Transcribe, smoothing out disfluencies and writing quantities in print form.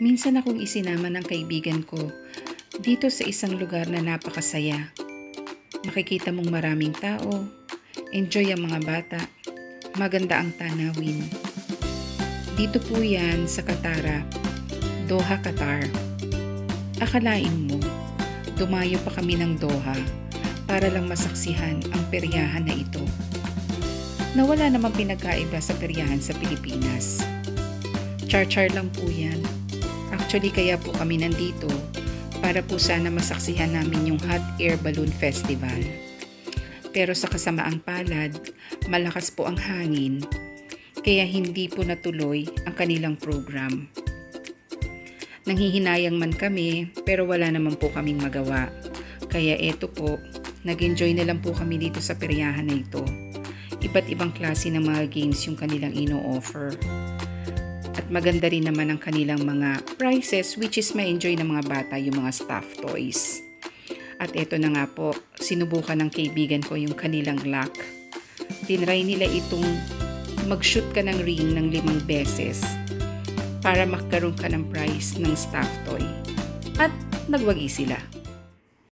Minsan akong isinama ng kaibigan ko dito sa isang lugar na napakasaya. Makikita mong maraming tao, enjoy ang mga bata, maganda ang tanawin. Dito po yan sa Katara, Doha, Qatar. Akalain mo, dumayo pa kami ng Doha para lang masaksihan ang peryahan na ito. Nawala namang pinagkaiba sa peryahan sa Pilipinas. Char-char lang po yan. Actually, kaya po kami nandito para po sana masaksihan namin yung Hot Air Balloon Festival. Pero sa kasamaang palad, malakas po ang hangin, kaya hindi po natuloy ang kanilang program. Nanghihinayang man kami, pero wala naman po kaming magawa. Kaya eto po, nag-enjoy na lang po kami dito sa peryahan na ito. Iba't ibang klase ng mga games yung kanilang ino-offer. At maganda rin naman ang kanilang mga prices, which is ma-enjoy ng mga bata yung mga stuffed toys. At eto na nga po, sinubukan ng kaibigan ko yung kanilang luck. Tinry nila itong mag-shoot ka ng ring ng 5 beses para magkaroon ka ng prize ng stuffed toy. At nagwagi sila.